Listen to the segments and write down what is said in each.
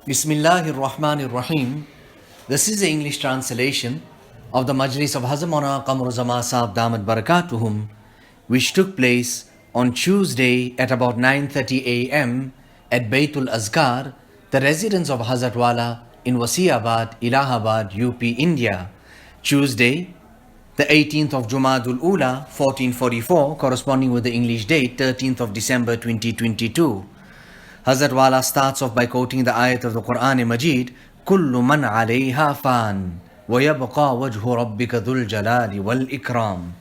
Bismillahir Rahmanir Rahim. This is the English translation of the Majlis of HAZRATH QAMAR Sahib Damat Barakatuhum, which took place on Tuesday at about 9:30 a.m. at Baytul Azkar, the residence of Hazrat Wala in Wasiabad, Allahabad, UP, India. Tuesday, the 18th of Jumadul Ula, 1444, corresponding with the English date, 13th of December 2022. Hazrat Wala starts off by quoting the ayat of the Quran Majid, Kullu man alayha fan, wa yabqa wajhu rabbika dhul jalali wal ikram.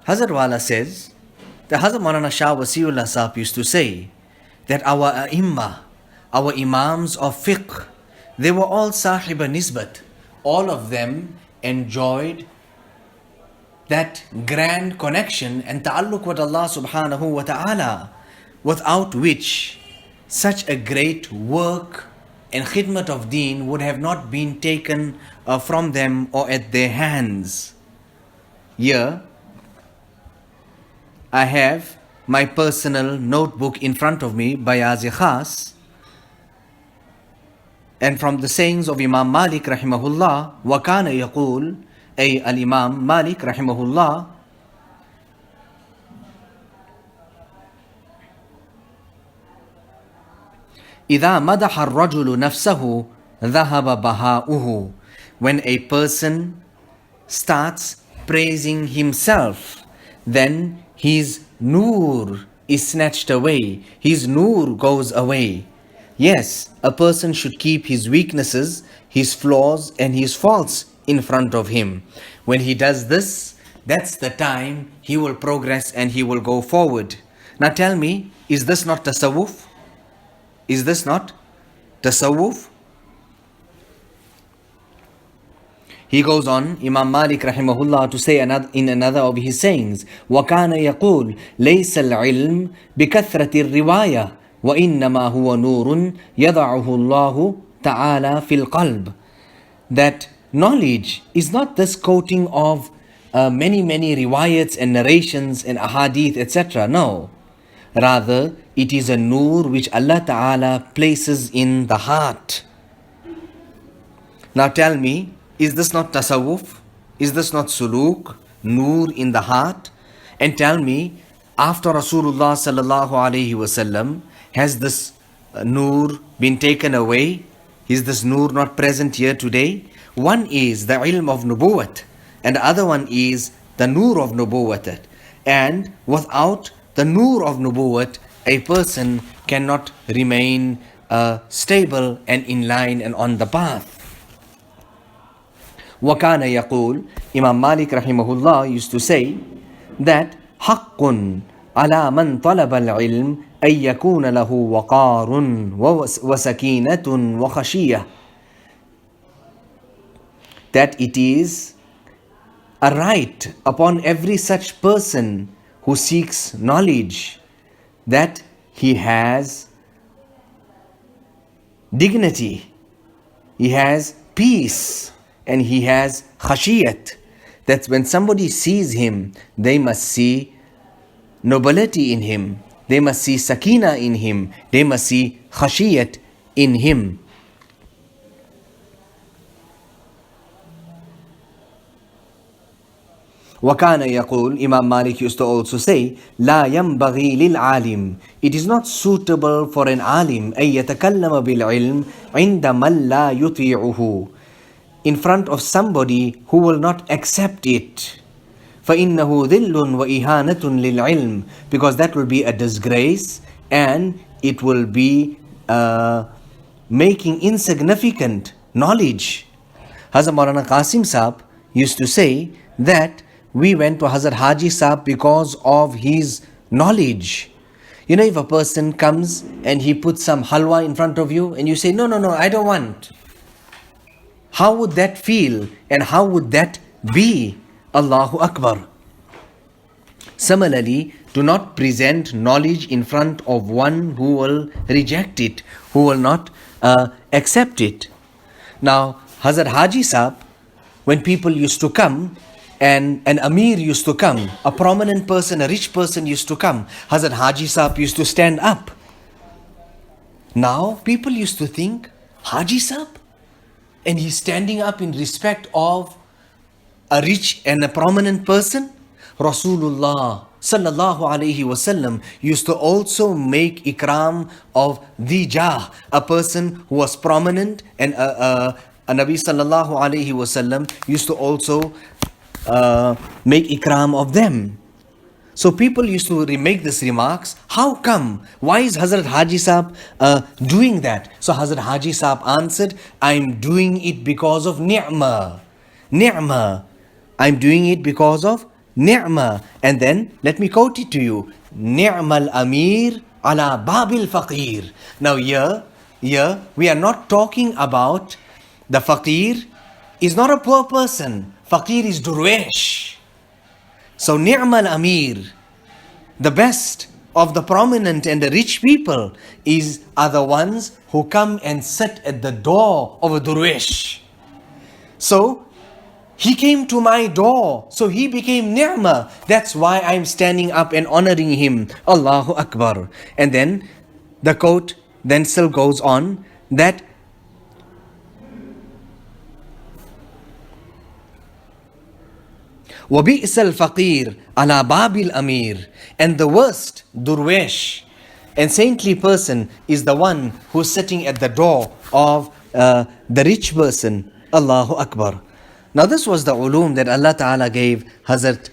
Hazrat Wala says that Hazrat Maulana Shah Wasiullah Sahib used to say that our A'immah, our Imams of fiqh, they were all Sahib Nisbat. All of them enjoyed that grand connection and ta'alluq with Allah subhanahu wa ta'ala, without which such a great work and khidmat of deen would have not been taken from them or at their hands. Here, I have my personal notebook in front of me by Khas, and from the sayings of Imam Malik rahimahullah, وَكَانَ يَقُولُ, ay al-Imam Malik rahimahullah, إِذَا مَدَحَ الرَّجُلُ نَفْسَهُ ذَهَبَ بَهَاؤُهُ. When a person starts praising himself, then his noor is snatched away, his noor goes away. Yes, a person should keep his weaknesses, his flaws and his faults in front of him. When he does this, that's the time he will progress and he will go forward. Now tell me, is this not tasawwuf? Is this not tasawwuf? He goes on, Imam Malik rahimahullah, to say in another of his sayings, وَكَانَ يَقُولُ لَيْسَ الْعِلْمِ بِكَثْرَةِ الرِّوَايَةِ وَإِنَّمَا هُوَ نُورٌ يَضَعُهُ اللَّهُ تَعَالَى فِي الْقَلْبِ. That knowledge is not this quoting of many riwayats and narrations and ahadith, etc. No. Rather, it is a noor which Allah Ta'ala places in the heart. Now tell me, is this not tasawwuf? Is this not suluk? Noor in the heart? And tell me, after Rasulullah Sallallahu Alaihi Wasallam, has this noor been taken away? Is this noor not present here today? One is the ilm of nubuwwat, and the other one is the noor of nubuwwat. And without the noor of nubuwwat, a person cannot remain stable and in line and on the path. وَكَانَ يَقُولُ, Imam Malik rahimahullah used to say that حَقٌّ عَلَى مَنْ طَلَبَ الْعِلْمِ أَن يَكُونَ لَهُ وَقَارٌ وَسَكِينَةٌ وَخَشِيَّةٌ. That it is a right upon every such person who seeks knowledge that he has dignity, he has peace, and he has khashiyat. That when somebody sees him, they must see nobility in him, they must see sakina in him, they must see khashiyat in him. وَكَانَ يَقُولُ, Imam Malik used to also say, لَا يَنْبَغِي لِلْعَالِمِ. It is not suitable for an alim أَن يَتَكَلَّمَ بِالْعِلْمِ عِنْدَ مَنْ لَا يُطِيعُهُ, in front of somebody who will not accept it. فَإِنَّهُ ذِلٌّ وَإِهَانَةٌ لِلْعِلْمِ, because that will be a disgrace and it will be making insignificant knowledge. Hazrat Maulana Qasim Sahib used to say that we went to Hazrat Haji Sahib because of his knowledge. You know, if a person comes and he puts some halwa in front of you and you say, no, I don't want. How would that feel and how would that be? Allahu Akbar. Similarly, do not present knowledge in front of one who will reject it, who will not accept it. Now, Hazrat Haji Sahib, when people used to come, and an Amir used to come, a prominent person, a rich person used to come, Hazrat Haji Sahib used to stand up Now, people used to think, Haji Sahib? And he's standing up in respect of a rich and a prominent person? Rasulullah sallallahu alayhi wasallam used to also make ikram of the jah, a person who was prominent, and a Nabi sallallahu alayhi wasallam used to also make ikram of them. So people used to make these remarks, how come? Why is Hazrat Haji Sahib doing that? So Hazrat Haji Sahib answered, I'm doing it because of ni'mah. Ni'mah. I'm doing it because of ni'mah. And then, let me quote it to you. Ni'mal amir ala babil faqir. Now here, we are not talking about the faqir is not a poor person. Faqir is durwesh. So ni'mal amir, the best of the prominent and the rich people are the ones who come and sit at the door of a durwesh. So he came to my door, so he became ni'mah. That's why I'm standing up and honoring him. Allahu Akbar. And then the quote then still goes on that وَبِئْسَ الْفَقِيرُ عَلَى بَابِ الْأَمِيرِ. And the worst, durwesh, and saintly person is the one who's sitting at the door of the rich person. Allahu Akbar. Now this was the ulum that Allah Ta'ala gave Hazrat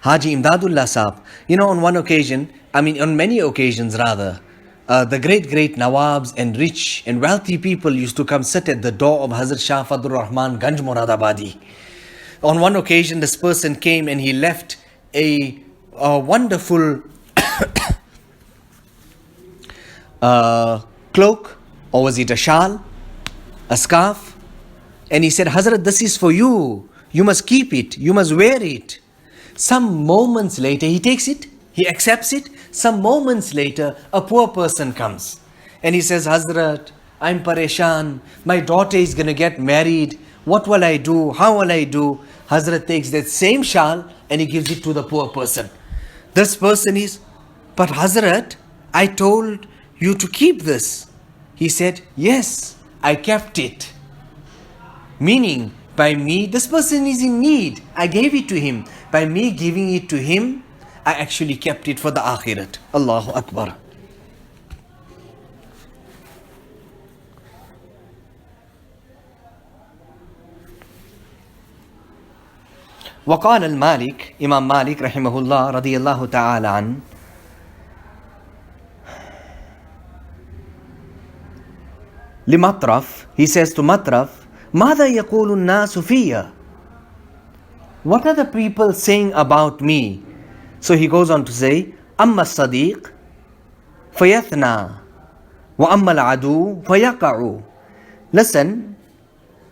Haji Imdadullah Sahib. You know, on one occasion, on many occasions rather, the great Nawabs and rich and wealthy people used to come sit at the door of Hazrat Shah Fadlur Rahman Ganj Moradabadi. On one occasion, this person came and he left a wonderful cloak, or was it a shawl, a scarf? And he said, Hazrat, this is for you. You must keep it. You must wear it. Some moments later, he takes it. He accepts it. Some moments later, a poor person comes. And he says, Hazrat, I'm pareshan. My daughter is going to get married. What will I do? How will I do? Hazrat takes that same shawl and he gives it to the poor person. This person is, but Hazrat, I told you to keep this. He said, yes, I kept it. Meaning, by me, this person is in need. I gave it to him. By me giving it to him, I actually kept it for the akhirat. Allahu Akbar. وقال المالك, Imam Malik rahimahullah radiyallahu ta'ala an, لمطرف, he says to Matraf, ماذا يقول الناس فيا? What are the people saying about me? So he goes on to say, أما الصديق فيثنى وأما العدو فيقع. Listen,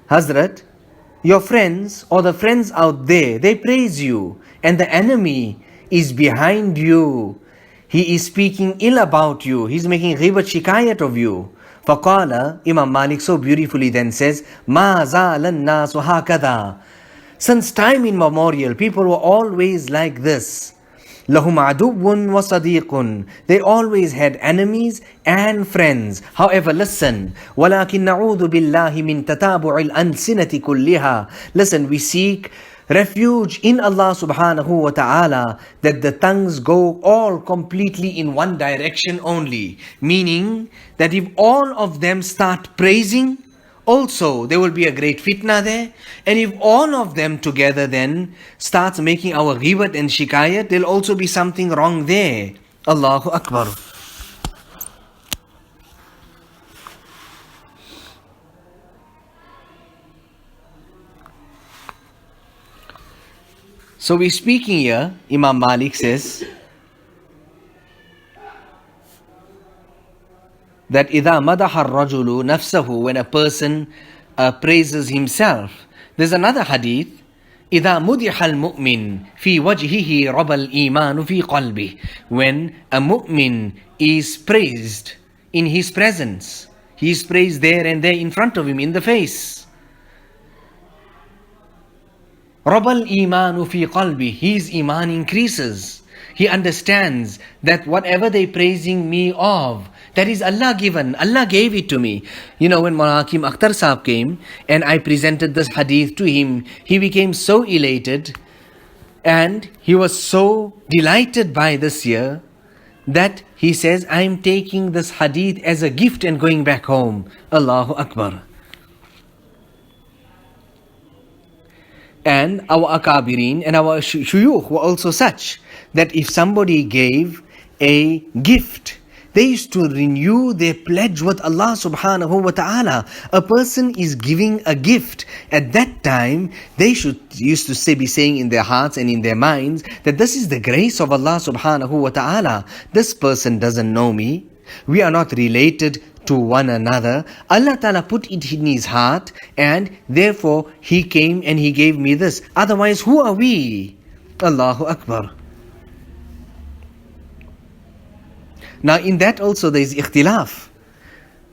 Hazrat, your friends or the friends out there, they praise you, and the enemy is behind you. He is speaking ill about you. He's making ghibat shikayat of you. فقال, Imam Malik so beautifully then says, ما زال الناس هكذا. Since time immemorial, people were always like this. لهم عدو وصديق. They always had enemies and friends. However, listen. ولكن نعوذ بالله من تتابع الألسنة كلها. Listen, we seek refuge in Allah subhanahu wa ta'ala that the tongues go all completely in one direction only. Meaning that if all of them start praising, also there will be a great fitna there. And if all of them together then starts making our ghibat and shikayat, there'll also be something wrong there. Allahu Akbar. So we're speaking here, Imam Malik says that إِذَا مَدَحَ الرَّجُلُ نَفْسَهُ, when a person praises himself. There's another hadith, إِذَا مُدِحَ الْمُؤْمِنُ فِي وَجْهِهِ رَبَى الْإِيمَانُ فِي قَلْبِهِ. When a mu'min is praised in his presence, he is praised there and there in front of him, in the face. رَبَى الْإِيمَانُ فِي قَلْبِهِ. His iman increases. He understands that whatever they're praising me of, That is Allah given. Allah gave it to me. You know, when Maulana Hakim Akhtar Sahab came and I presented this hadith to him, he became so elated and he was so delighted by this year that he says, I am taking this hadith as a gift and going back home. Allahu Akbar. And our akabirin and our shuyukh were also such that if somebody gave a gift, they used to renew their pledge with Allah subhanahu wa ta'ala. A person is giving a gift. At that time, they used to be saying in their hearts and in their minds that this is the grace of Allah subhanahu wa ta'ala. This person doesn't know me. We are not related to one another. Allah ta'ala put it in his heart and therefore he came and he gave me this. Otherwise, who are we? Allahu Akbar. Now in that also there is ikhtilaf.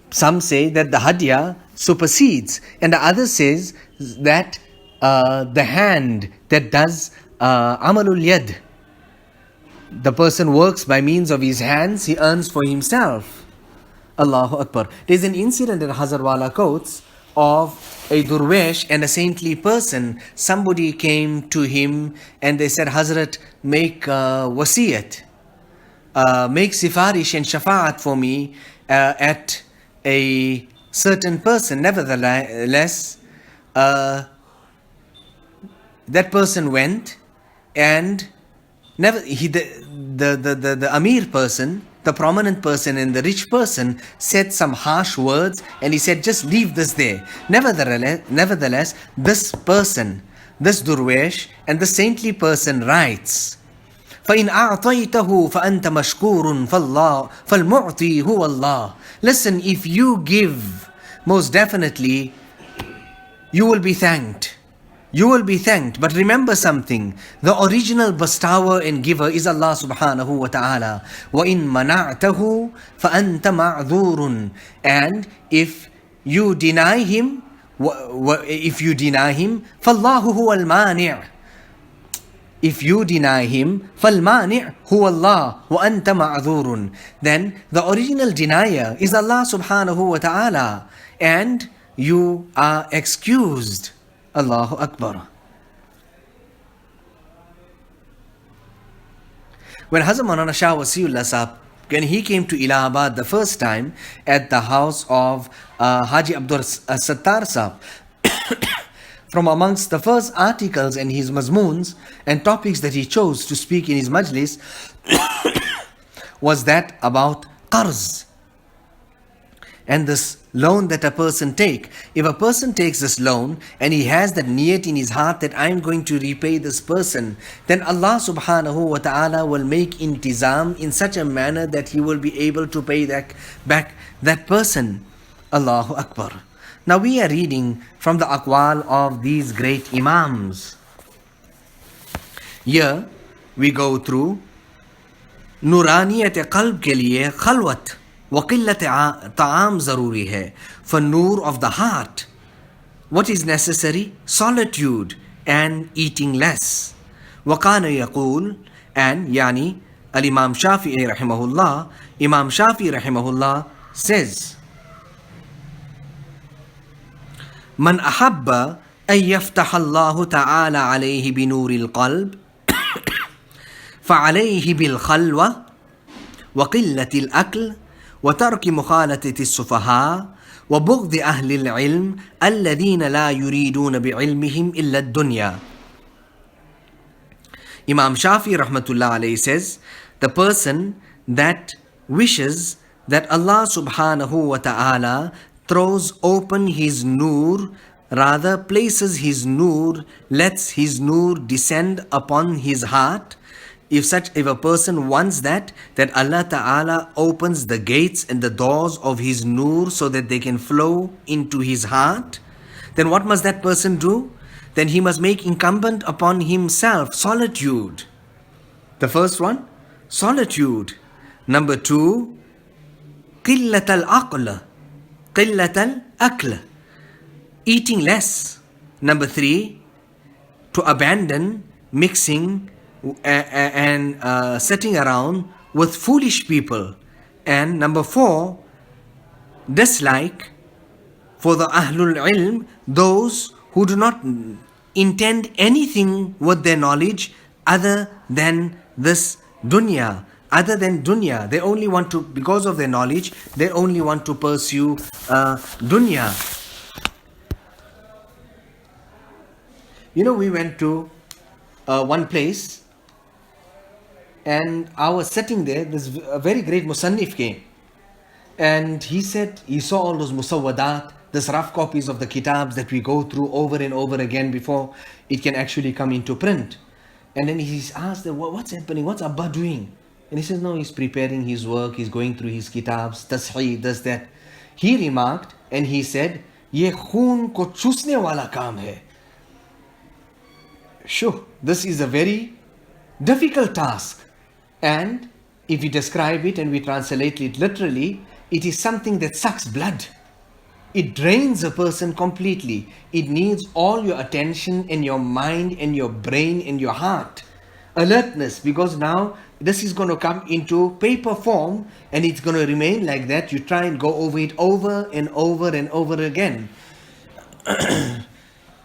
Some say that the hadiyah supersedes and the other says that the hand that does amalul yad, the person works by means of his hands, he earns for himself. Allahu Akbar. There is an incident that Hazrat Wala quotes of a durwesh and a saintly person. Somebody came to him and they said, Hazrat, make wasiyat. Make sifarish and shafa'at for me at a certain person. Nevertheless, that person went and the Amir person, the prominent person and the rich person said some harsh words and he said, just leave this there. Nevertheless, this person, this durwesh and the saintly person writes, فَإِنْ أَعْطَيْتَهُ فَأَنْتَ مَشْكُورٌ فَالْمُعْطِي هُوَ اللَّهُ. Listen, if you give, most definitely you will be thanked. You will be thanked. But remember something, the original bestower and giver is Allah subhanahu wa ta'ala. وَإِنْ مَنَعْتَهُ فَأَنْتَ مَعْذُورٌ. And if you deny him, فَاللَّهُ هُوَ الْمَانِعُ. If you deny him, فَالْمَانِعُ هُوَ اللَّهُ وَأَنْتَ مَعْذُورٌ. Then the original denier is Allah subhanahu wa ta'ala and you are excused. Allahu Akbar. When Hazrat Maulana Shah Wasiullah Sahab, when he came to Allahabad the first time at the house of Haji Abdul Sattar Sahab, from amongst the first articles and his mazmoons and topics that he chose to speak in his majlis was that about qarz and this loan that a person take. If a person takes this loan and he has that niyat in his heart that I am going to repay this person, then Allah subhanahu wa ta'ala will make intizam in such a manner that he will be able to pay back that person. Allahu Akbar. Now we are reading from the aqwal of these great imams. Here we go through Nuraniyat qalb ke liye khalwat wa qillat ta'am zaruri hai. For nur of the heart, what is necessary? Solitude and eating less. Wa kana yaqul, and yani al-Imam Shafi'i rahimahullah, Imam Shafi'i rahimahullah says, من أحب أن يفتح الله تعالى عليه بنور القلب فعليه بالخلوة وقلة الأكل وترك مخالطة السفهاء وبغض أهل العلم الذين لا يريدون بعلمهم إلا الدنيا. Imam Shafi rahmatullah alayhi says, the person that wishes that Allah subhanahu wa ta'ala throws open his nur, rather places his nur, lets his nur descend upon his heart. If a person wants that Allah Ta'ala opens the gates and the doors of his nur so that they can flow into his heart, then what must that person do? Then he must make incumbent upon himself solitude. The first one, solitude. Number two, qillat al-aql. Qillat al-akl, eating less. Number three, to abandon mixing and sitting around with foolish people And number 4, dislike for the Ahlul Ilm, those who do not intend anything with their knowledge other than this dunya. Other than dunya, they only want to, because of their knowledge, they only want to pursue dunya. You know, we went to one place, and I was sitting there. This a very great Musannif came, and he said he saw all those musawwadat, these rough copies of the kitabs that we go through over and over again before it can actually come into print. And then he asked, what's happening? What's Abba doing? And he says, no, he's preparing his work, he's going through his kitabs, tasheeh, does that. He remarked and he said, ye khoon ko chusne wala kaam hai. Sure, this is a very difficult task. And if we describe it and we translate it literally, it is something that sucks blood. It drains a person completely. It needs all your attention and your mind and your brain and your heart. Alertness, because now this is going to come into paper form and it's going to remain like that. You try and go over it over and over and over again.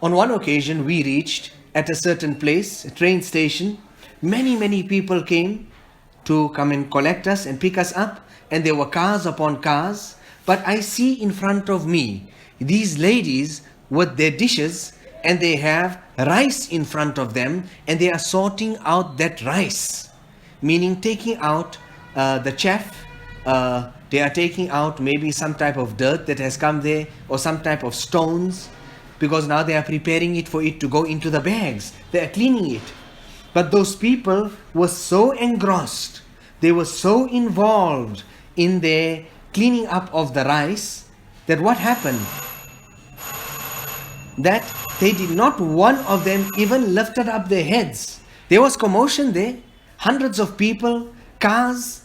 On one occasion, we reached at a certain place, a train station. Many people came to come and collect us and pick us up, and there were cars upon cars. But I see in front of me these ladies with their dishes, and they have rice in front of them, and they are sorting out that rice, meaning taking out the chaff. They are taking out maybe some type of dirt that has come there, or some type of stones, because now they are preparing it for it to go into the bags. They are cleaning it. But those people were so engrossed, they were so involved in their cleaning up of the rice, that what happened? That they did not one of them even lifted up their heads. There was commotion there, hundreds of people, cars,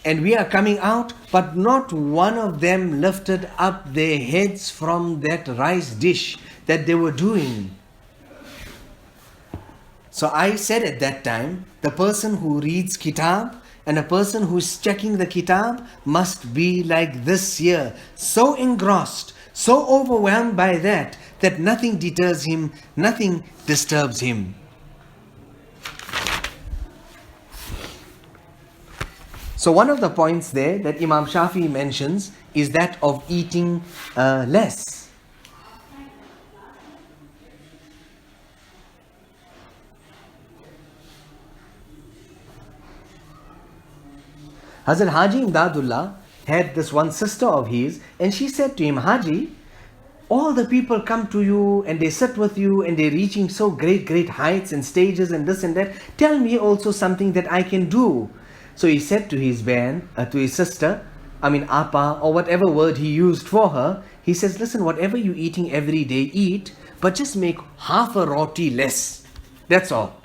and we are coming out, but not one of them lifted up their heads from that rice dish that they were doing. So I said at that time, the person who reads kitab and a person who is checking the kitab must be like this here, so engrossed, so overwhelmed by that nothing deters him, nothing disturbs him. So one of the points there that Imam Shafi mentions is that of eating less. Hazrat Haji Imdadullah had this one sister of his, and she said to him, Haji, all the people come to you and they sit with you and they're reaching so great heights and stages and this and that. Tell me also something that I can do. So he said to his to his sister, Appa, or whatever word he used for her, he says, listen, whatever you're eating every day, eat, but just make half a roti less. That's all.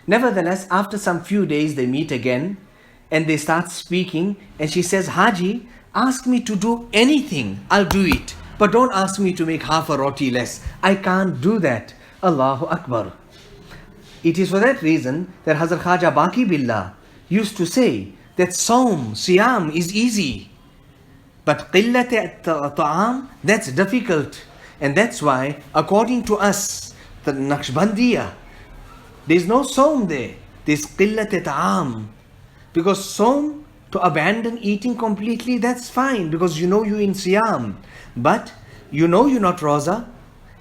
Nevertheless, after some few days, they meet again and they start speaking, and she says, Haji, ask me to do anything, I'll do it. But don't ask me to make half a roti less. I can't do that. Allahu Akbar. It is for that reason that Hazrat Khaja Baqi Billah used to say that Siyam is easy. But qillat ta'am, that's difficult. And that's why, according to us, the Naqshbandiya, there's no Saum there. There's qillat ta'am. Because Saum, to abandon eating completely, that's fine, because you know you're in Siyam. But you know you're not Roza,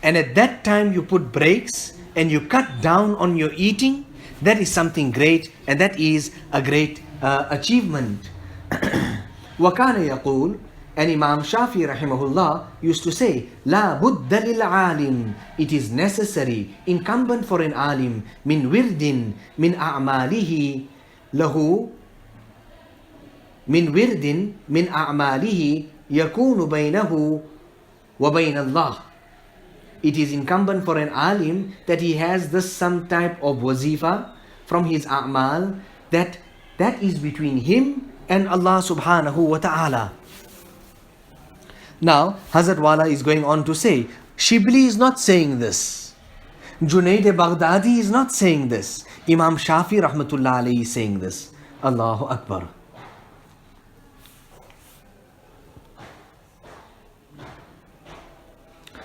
and at that time you put breaks and you cut down on your eating. That is something great, and that is a great achievement. وَكَانَ يَقُولُ, and Imam Shafi rahimahullah used to say, لَا بُدَّ لِلْعَالِمِ, it is necessary, incumbent for an alim, min wirdin, min a'malihi, lahu, min wirdin, min a'malihi, yakunu baynahu wa bayna Allah. It is incumbent for an alim that he has this some type of wazifa from his a'mal that is between him and Allah subhanahu wa ta'ala. Now, Hazrat Wala is going on to say, Shibli is not saying this. Junaid Baghdadi is not saying this. Imam Shafi rahmatullah alayhi is saying this. Allahu Akbar.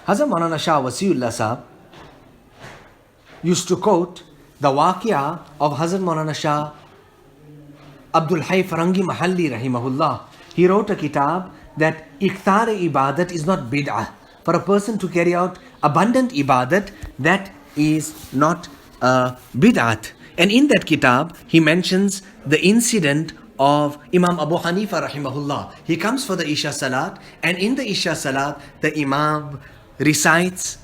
Hazrat Maulana Shah Wasiullah Sahab used to quote the waqia of Hazrat Maulana Shah Abdul Hayy Farangi Mahalli rahimahullah. He wrote a kitab that ikthar ibadat is not bid'ah. For a person to carry out abundant ibadat, that is not bid'at. And in that kitab, he mentions the incident of Imam Abu Hanifa rahimahullah. He comes for the Isha Salat, and in the Isha Salat, the Imam recites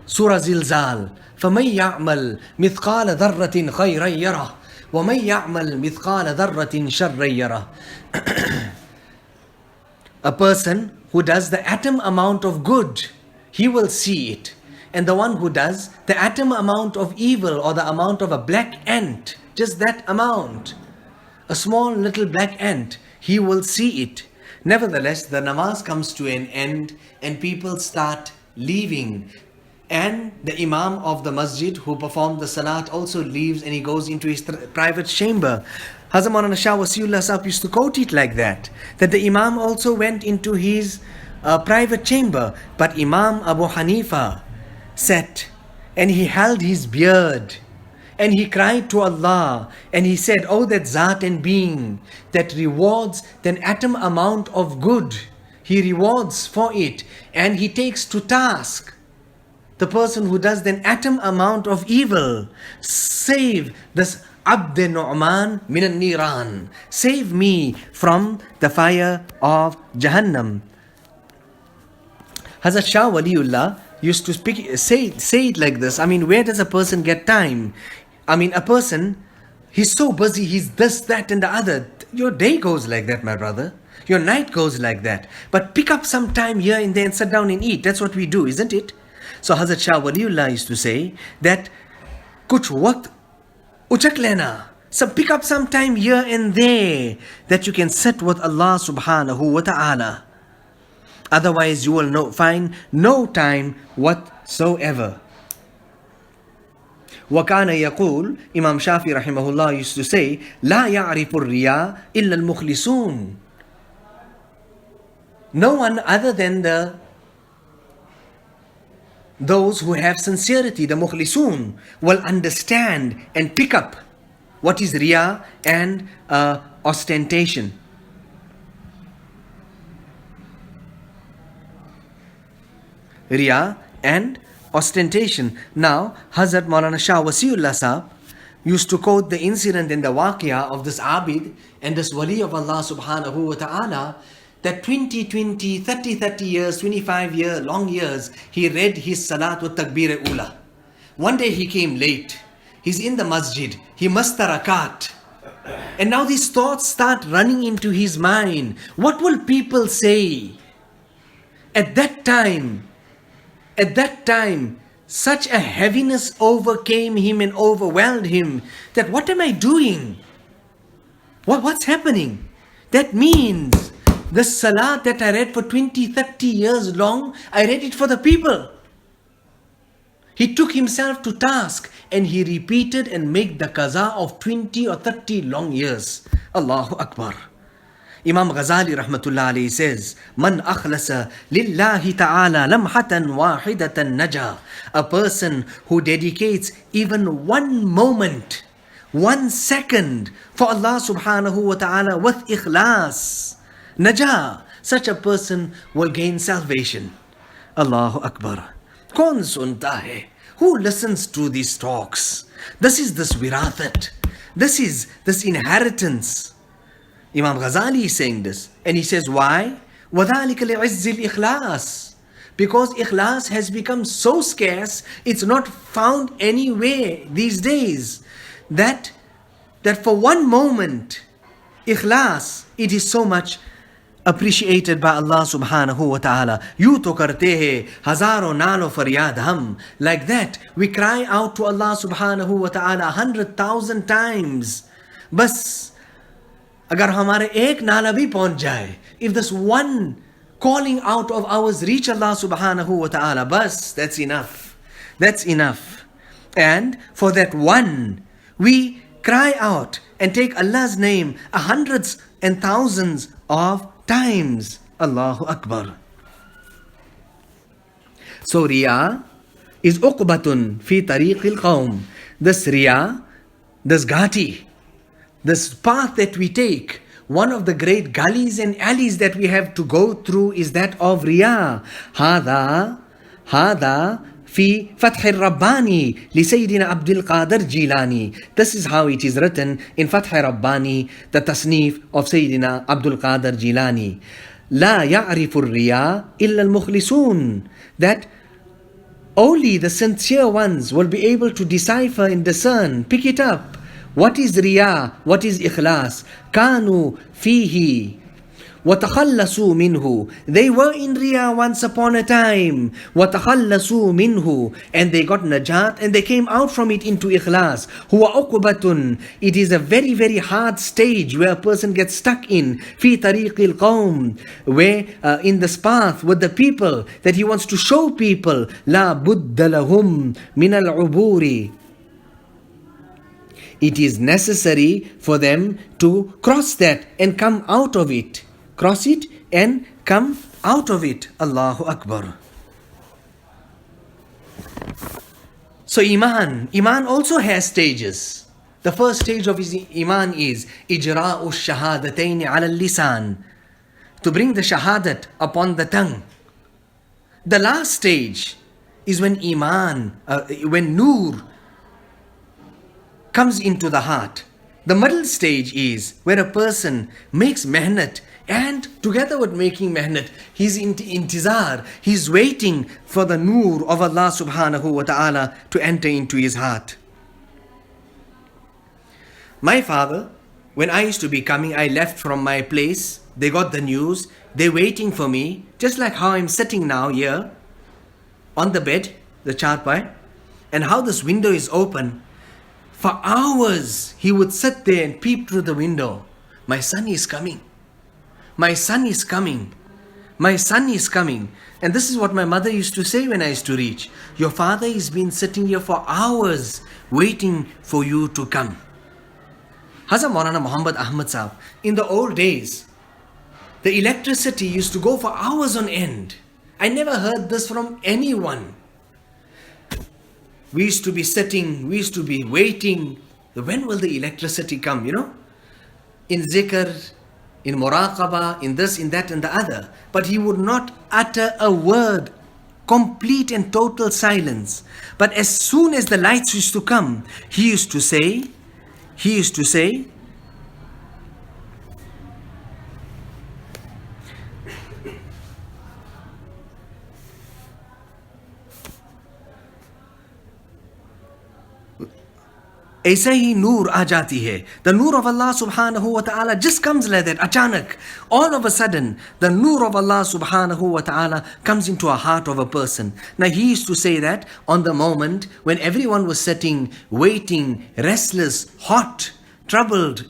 Surah Zilzal. فَمَنْ يَعْمَلْ مِثْقَالَ ذَرَّةٍ خَيْرًا يَرَهُ وَمَنْ يَعْمَلْ مِثْقَالَ ذَرَّةٍ شَرًّا يَرَهُ. A person who does the atom amount of good, he will see it. And the one who does the atom amount of evil, or the amount of a black ant, just that amount, a small little black ant, he will see it. Nevertheless, the namaz comes to an end and people start leaving. And the imam of the masjid who performed the salat also leaves, and he goes into his private chamber. Hazrat Maulana Shah Wasiullah Sahab used to quote it like that the imam also went into his private chamber. But Imam Abu Hanifa sat and he held his beard and he cried to Allah and he said, "Oh, that Zat and being that rewards an atom amount of good, he rewards for it, and he takes to task the person who does an atom amount of evil. Save this Abd Nu'man min al-Niran. Save me from the fire of Jahannam." Hazrat Shah Waliullah used to say it like this. I mean, where does a person get time? I mean, a person, he's so busy, he's this, that and the other. Your day goes like that, my brother. Your night goes like that. But pick up some time here and there and sit down and eat. That's what we do, isn't it? So Hazrat Shah Waliullah used to say that kuch waqt uchak lena. So pick up some time here and there that you can sit with Allah subhanahu wa ta'ala. Otherwise you will find no time whatsoever. وَكَانَ يَقُولُ Imam Shafi rahimahullah used to say, لَا يَعْرِفُ الرِّيَاءَ إِلَّا الْمُخْلِصُونَ. No one other than those who have sincerity, the mukhlisun, will understand and pick up what is riya and ostentation. Riya and ostentation. Now, Hazrat Maulana Shah Wasiullah Sahab used to quote the incident in the waqia of this Abid and this Wali of Allah subhanahu wa ta'ala, that 20 30 years, 25 years, long years, he read his salat with takbir ula. One day he came late. He's in the masjid. He missed the rakat. And now these thoughts start running into his mind. What will people say? At that time, such a heaviness overcame him and overwhelmed him that what am I doing? What's happening? That means the salat that I read for 20, 30 years long, I read it for the people. He took himself to task and he repeated and made the qaza of 20 or 30 long years. Allahu Akbar. Imam Ghazali rahmatullah alayhi says, "Man akhlasa lillahi ta'ala lamhatan wahidatan naja." A person who dedicates even one moment, 1 second for Allah subhanahu wa ta'ala with ikhlas, naja, such a person will gain salvation. Allahu Akbar. Kaun sunta hai? Who listens to these talks? This is this wirathat. This is this inheritance. Imam Ghazali is saying this, and he says, why? وَذَلِكَ لِعِزِّ الْإِخْلَاصِ. Because ikhlas has become so scarce, it's not found anywhere these days. That for one moment, ikhlas, it is so much appreciated by Allah subhanahu wa ta'ala. Yu to karte hai, hazaro nalo faryad hum. Like that, we cry out to Allah subhanahu wa ta'ala 100,000 times. Bas, agar hamare ek nala bhi pahunch jaye, if this one calling out of ours reach Allah subhanahu wa ta'ala, bas, that's enough. That's enough. And for that one, we cry out and take Allah's name hundreds and thousands of times. Allahu Akbar. So riya is uqbatun fi tariqil qawm. This riya, this ghati, this path that we take, one of the great gullies and alleys that we have to go through is that of riya. هذا في فتح الرباني لسيدنا عبد القادر جيلاني. This is how it is written in Fath Rabbani, the tasnif of Sayyidina Abdul Qadir Jilani. لا يعرف الرياء إلا المخلصون. That only the sincere ones will be able to decipher and discern, pick it up. What is riya? What is ikhlas? كانوا فيه وَتَخَلَّصُوا مِنْهُ. They were in riya once upon a time. وَتَخَلَّصُوا مِنْهُ. And they got najat and they came out from it into ikhlas. هُوَ عُقْبَةٌ. It is a very, very hard stage where a person gets stuck in. فِي طَرِيقِ الْقَوْمِ. Where in this path with the people that he wants to show people. لَا بُدَّ لَهُمْ مِنَ الْعُبُورِ. It is necessary for them to cross that and come out of it. Cross it and come out of it. Allahu Akbar. So Iman also has stages. The first stage of his Iman is إِجْرَاءُ الشَّهَادَتَيْنِ عَلَى اللِّسَانِ. To bring the shahadat upon the tongue. The last stage is when Iman, when Nur comes into the heart. The middle stage is where a person makes mehnat, and together with making mehnat, he's in intizar, he's waiting for the nur of Allah subhanahu wa ta'ala to enter into his heart. My father, when I used to be coming, I left from my place, they got the news, they're waiting for me, just like how I'm sitting now here, on the bed, the charpai, and how this window is open. For hours, he would sit there and peep through the window. My son is coming. My son is coming. My son is coming. And this is what my mother used to say when I used to reach. Your father has been sitting here for hours waiting for you to come. Hazrat MAULANA Muhammad Ahmad Sahib, in the old days, the electricity used to go for hours on end. I never heard this from anyone. We used to be sitting, we used to be waiting. When will the electricity come, In zikr, in muraqabah, in this, in that and the other. But he would not utter a word. Complete and total silence. But as soon as the lights used to come, he used to say, ऐसे ही नूर आ जाती है. The nur of Allah subhanahu wa ta'ala just comes like that, achanak. All of a sudden, the nur of Allah subhanahu wa ta'ala comes into a heart of a person. Now he used to say that on the moment when everyone was sitting, waiting, restless, hot, troubled,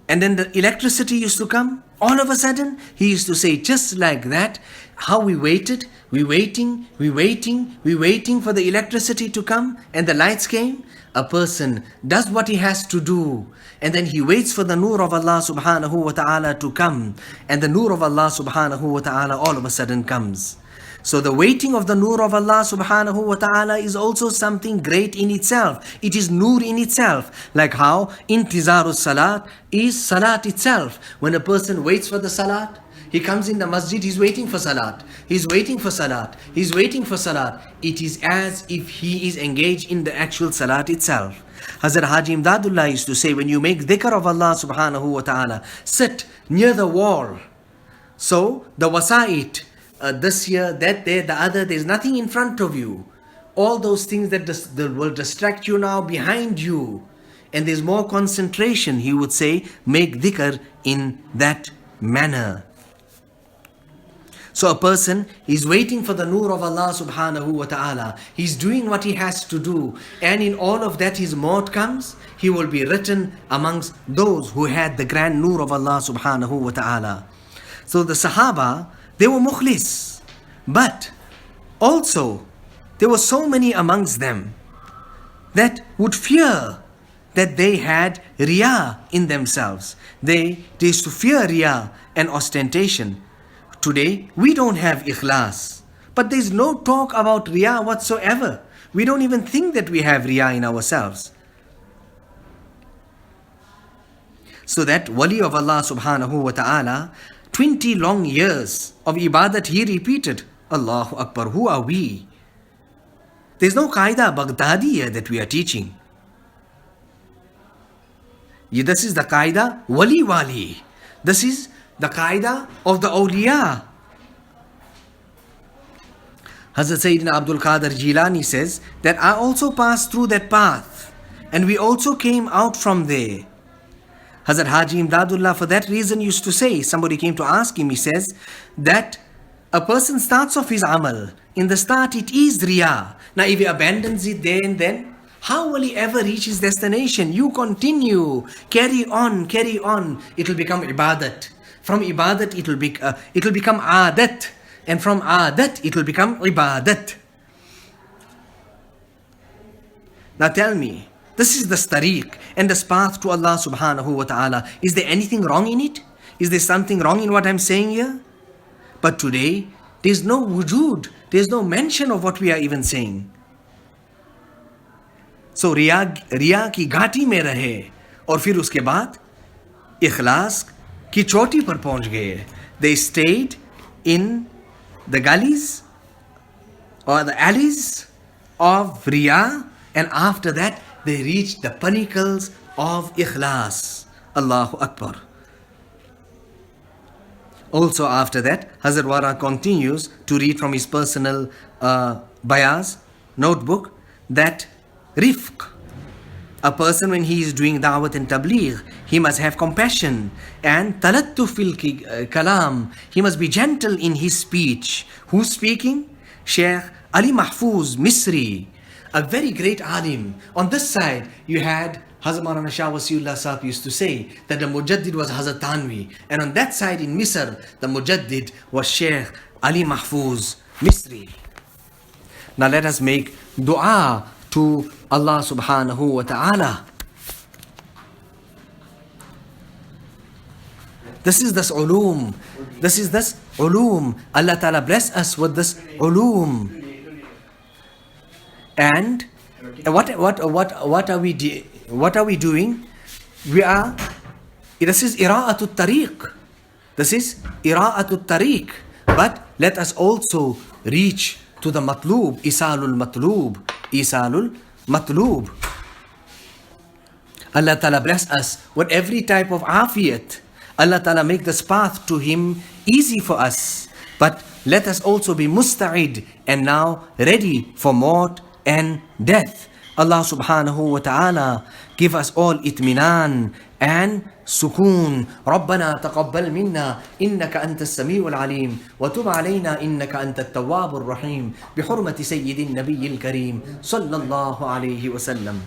and then the electricity used to come, all of a sudden, he used to say just like that, how we waited, we waiting for the electricity to come, and the lights came. A person does what he has to do, and then he waits for the nur of Allah subhanahu wa ta'ala to come, and the nur of Allah subhanahu wa ta'ala all of a sudden comes. So the waiting of the nur of Allah subhanahu wa ta'ala is also something great in itself. It is nur in itself. Like how intizarus salat is salat itself. When a person waits for the salat, he comes in the masjid, he's waiting for salat. He's waiting for salat. He's waiting for salat. It is as if he is engaged in the actual salat itself. Hazrat Haji Imdadullah used to say, when you make dhikr of Allah subhanahu wa ta'ala, sit near the wall. So the wasa'it, this here, that there, the other, there's nothing in front of you. All those things that will distract you now behind you. And there's more concentration, he would say, make dhikr in that manner. So a person is waiting for the nur of Allah subhanahu wa ta'ala. He's doing what he has to do. And in all of that his maut comes. He will be written amongst those who had the grand nur of Allah subhanahu wa ta'ala. So the Sahaba, they were mukhlis. But also there were so many amongst them that would fear that they had riya in themselves. They used to fear riya and ostentation. Today, we don't have ikhlas. But there is no talk about riya whatsoever. We don't even think that we have riya in ourselves. So that wali of Allah subhanahu wa ta'ala, 20 long years of ibadat, he repeated, Allahu Akbar, who are we? There's no qaida Baghdadiya that we are teaching. This is the qaida wali. This is the qaida of the awliya. Hazrat Sayyidina Abdul Qadir Jilani says that I also passed through that path and we also came out from there. Hazrat Haji Imdadullah for that reason used to say, somebody came to ask him, he says that a person starts off his amal. In the start it is riya. Now if he abandons it there and then, how will he ever reach his destination? You continue, carry on. It will become ibadat. From ibadat it will become adat. And from adat it will become ibadat. Now tell me, this is the tariq and this path to Allah subhanahu wa ta'ala. Is there anything wrong in it? Is there something wrong in what I'm saying here? But today, there's no wujud. There's no mention of what we are even saying. So रिया की घाटी में रहे और फिर उसके बाद इखलास की चोटी पर पहुंच गए. They stayed in the gullies or the alleys of riya, and after that they reached the pinnacles of ikhlas. Allahu Akbar. Also after that, Hazrat Wara continues to read from his personal bayaz notebook that rifq, a person when he is doing da'wat and tabligh, he must have compassion, and talattuf fil kalam, he must be gentle in his speech. Who's speaking? Sheikh Ali Mahfuz Misri, a very great alim. On this side you had Hazrat Maulana Shah Wasiullah Sahib used to say that the Mujaddid was Hazrat Tanvi, and on that side in Misr the Mujaddid was Sheikh Ali Mahfuz Misri. Now let us make dua to Allah subhanahu wa ta'ala. This is this ulum. Allah ta'ala bless us with this ulum. And what are we doing? This is ira'atul tariq. But let us also reach to the matlub, isalul matlub. Allah ta'ala bless us with every type of afiyat. Allah ta'ala make this path to him easy for us. But let us also be musta'id and now ready for maut and death. Allah subhanahu wa ta'ala give us all itminan and سكون. ربنا تقبل منا إنك أنت السميع العليم وتب علينا إنك أنت التواب الرحيم بحرمة سيد النبي الكريم صلى الله عليه وسلم.